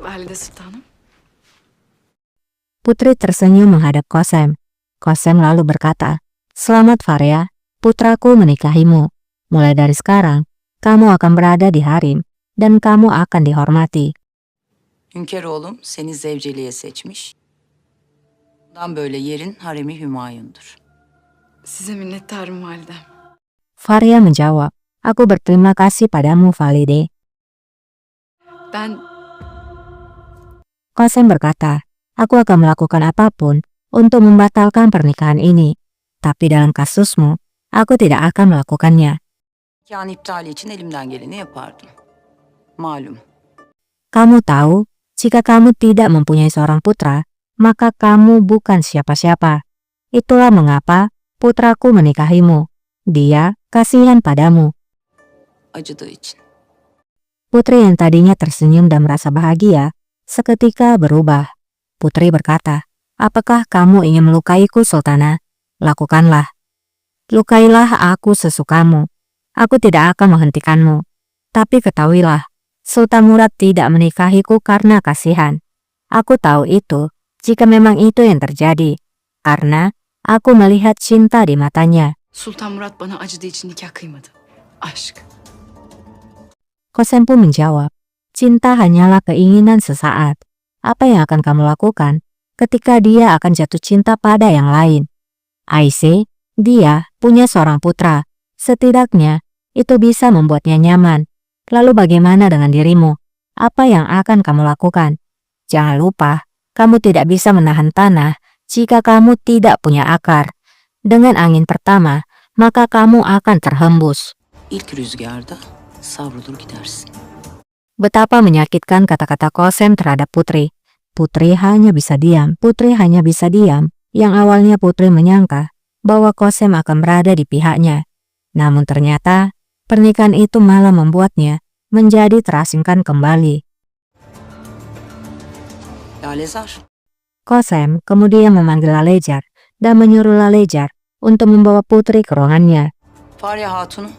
Valide Sultanım. Putri tersenyum menghadap Kosem. Kosem lalu berkata, "Selamat Faria, putraku menikahimu. Mulai dari sekarang, kamu akan berada di harem dan kamu akan dihormati." Hünkâroğlum seni zevceliğe seçmiş. Bundan böyle yerin haremi Hümayun'dur. Size minnettarım validem. Faria menjawab, "Aku berterima kasih padamu, Valide." Ben Kosem berkata, "Aku akan melakukan apapun untuk membatalkan pernikahan ini. Tapi dalam kasusmu, aku tidak akan melakukannya. Nikahın iptali için elimden geleni yapardım. Malum, Kamu tahu, jika kamu tidak mempunyai seorang putra, maka kamu bukan siapa-siapa. Itulah mengapa putraku menikahimu. Dia kasihan padamu." acıdığı için. Putri yang tadinya tersenyum dan merasa bahagia, seketika berubah. Putri berkata, "Apakah kamu ingin melukaiku, Sultana? Lakukanlah. Lukailah aku sesukamu. Aku tidak akan menghentikanmu. Tapi ketahuilah, Sultan Murad tidak menikahiku karena kasihan. Aku tahu itu, jika memang itu yang terjadi, karena aku melihat cinta di matanya." Sultan Murat bana acıdığı için nikah kıymadı. Aşk. Kosem pun menjawab, "Cinta hanyalah keinginan sesaat. Apa yang akan kamu lakukan ketika dia akan jatuh cinta pada yang lain? Aisyah, dia punya seorang putra. Setidaknya, itu bisa membuatnya nyaman. Lalu bagaimana dengan dirimu? Apa yang akan kamu lakukan? Jangan lupa, kamu tidak bisa menahan tanah jika kamu tidak punya akar. Dengan angin pertama, maka kamu akan terhembus." İlk rüzgarda savrulur gidersin. Betapa menyakitkan kata-kata Kosem terhadap Putri. Putri hanya bisa diam. Putri hanya bisa diam. Yang awalnya Putri menyangka bahwa Kosem akan berada di pihaknya. Namun ternyata pernikahan itu malah membuatnya menjadi terasingkan kembali. Lalezar, Kosem kemudian memanggil Lalejar dan menyuruh Lalejar untuk membawa Putri ke ruangannya. Farya Hatun'u,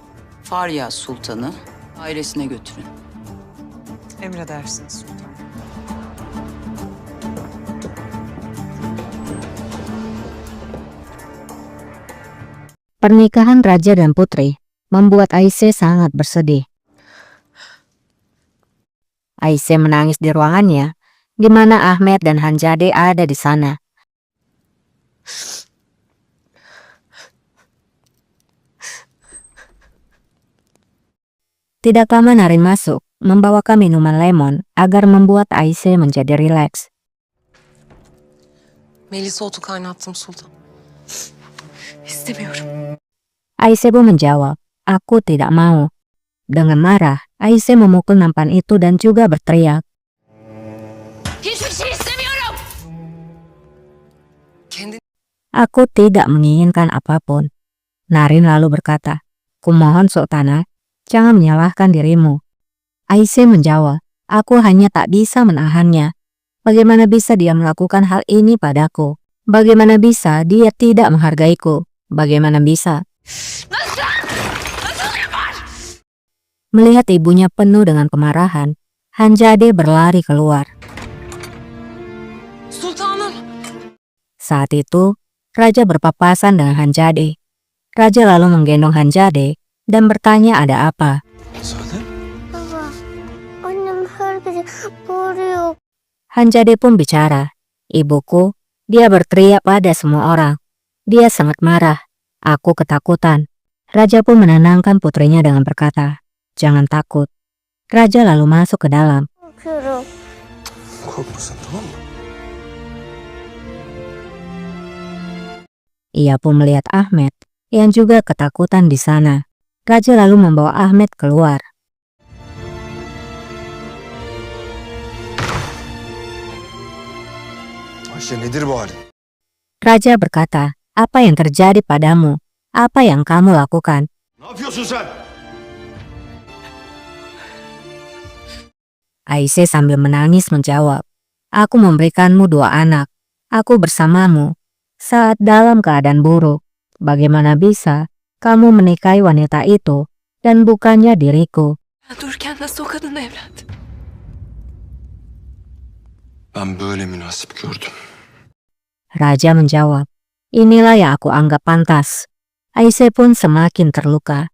Farya Sultan'ı dairesine götürün. Emredersiniz sultanım. Pernikahan Raja dan Putri membuat Aisyah sangat bersedih. Aisyah menangis di ruangannya, di mana Ahmed dan Hanzade ada di sana. Tidak lama Narin masuk, membawakan minuman lemon agar membuat Aisyah menjadi rileks. Melisa otu kaynattım sultan. İstemiyorum. Aisyah pun menjawab, "Aku tidak mau." Dengan marah, Aisyah memukul nampan itu dan juga berteriak, Hiçbir şey istemiyorum. Kendi "Aku tidak menginginkan apapun." Narin lalu berkata, "Kumohon Sultana, jangan menyalahkan dirimu." Aisyah menjawab, "Aku hanya tak bisa menahannya. Bagaimana bisa dia melakukan hal ini padaku? Bagaimana bisa dia tidak menghargaiku? Bagaimana bisa?" Melihat ibunya penuh dengan kemarahan, Hanzade berlari keluar. sultanım. Saat itu, Raja berpapasan dengan Hanzade. Raja lalu menggendong Hanzade dan bertanya ada apa. Baba, annem her gece bağırıyor. Hanzade pun bicara, "Ibuku, dia berteriak pada semua orang. Dia sangat marah. Aku ketakutan." Raja pun menenangkan putrinya dengan berkata, "Jangan takut." Raja lalu masuk ke dalam. Korkuyorum. Korkma sen, tamam mı? Ia pun melihat Ahmed yang juga ketakutan di sana. Raja lalu membawa Ahmed keluar. Ayşe, nedir bu halin? Raja berkata, "Apa yang terjadi padamu? Apa yang kamu lakukan?" Ne yapıyorsun sen? Aisyah sambil menangis menjawab, "Aku memberikanmu 2 anak. Aku bersamamu saat dalam keadaan buruk. Bagaimana bisa kamu menikahi wanita itu dan bukannya diriku?" Ya dururken nasıl o kadınla evlendin? Ben böyle münasip gördüm. Raja menjawab, inilah yang aku anggap pantas. Aisyah pun semakin terluka.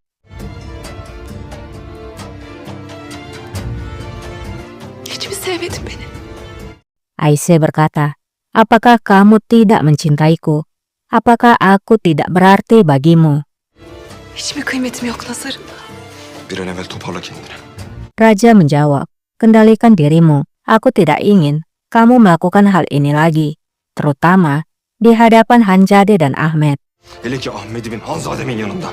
Hiç mi sevmedin beni? Aisyah berkata, apakah kamu tidak mencintaiku? Apakah aku tidak berarti bagimu? Hiç mi kıymetim yok Nazar'ım? Bir an evvel toparla kendini. Raja menjawab, kendalikan dirimu. Aku tidak ingin kamu melakukan hal ini lagi. Terutama di hadapan Hanzade dan Ahmet. Hele ki Ahmet'imin, Hanzademin yanında.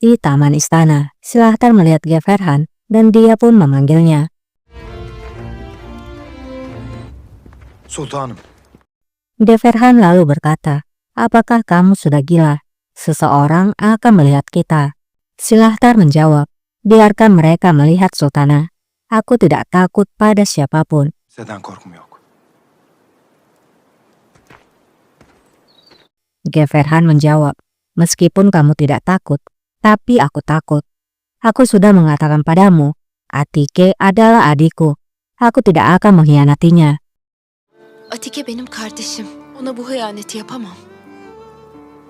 Di taman istana, Silahtar melihat Geverhan dan dia pun memanggilnya. Sultanım. Geverhan lalu berkata, apakah kamu sudah gila? Seseorang akan melihat kita. Silahtar menjawab, biarkan mereka melihat Sultana. Aku tidak takut pada siapapun. Sizden korkum yok. Geverhan menjawab, meskipun kamu tidak takut, tapi aku takut. Aku sudah mengatakan padamu, Atike adalah adikku. Aku tidak akan mengkhianatinya. Atike benim kardeşim. Ona bu hıyaneti yapamam.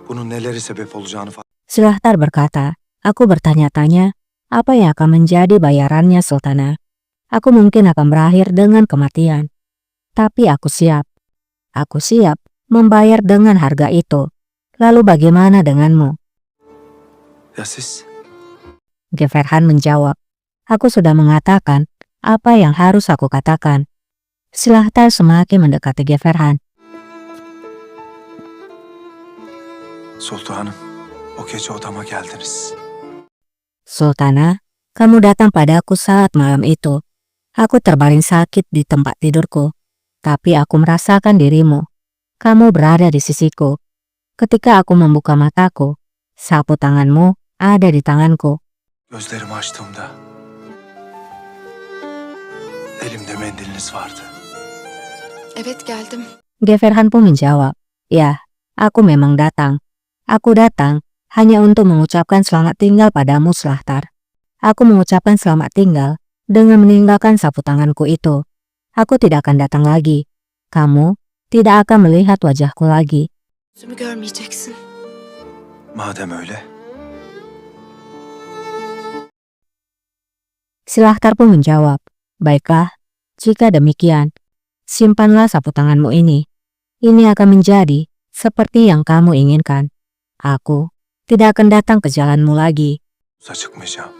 Bunun neleri sebep olacağını Silahtar berkata, aku bertanya-tanya, apa yang akan menjadi bayarannya Sultana? Aku mungkin akan berakhir dengan kematian. Tapi aku siap. Aku siap membayar dengan harga itu. Lalu bagaimana denganmu? Ya siz? Geverhan menjawab, aku sudah mengatakan apa yang harus aku katakan. Silahtar semakin mendekati Geverhan. Sultanım, o gece odama geldiniz. Sultana, kamu datang padaku saat malam itu. Aku terbaring sakit di tempat tidurku. Tapi aku merasakan dirimu. Kamu berada di sisiku. Ketika aku membuka mataku, sapu tanganmu ada di tanganku. Gözlerimi açtığımda elimde mendiliniz vardı. Evet geldim. Geverhan pun menjawab, ya, aku memang datang. Aku datang hanya untuk mengucapkan selamat tinggal padamu, Silahtar. Aku mengucapkan selamat tinggal dengan meninggalkan sapu tanganku itu. Aku tidak akan datang lagi. Kamu tidak akan melihat wajahku lagi. Yüzümü görmeyeceksin. Madem öyle, Silahtar pun menjawab, baiklah, jika demikian, simpanlah sapu tanganmu ini. Ini akan menjadi seperti yang kamu inginkan. Aku tidak akan datang ke jalanmu lagi. uza çıkmayacağım.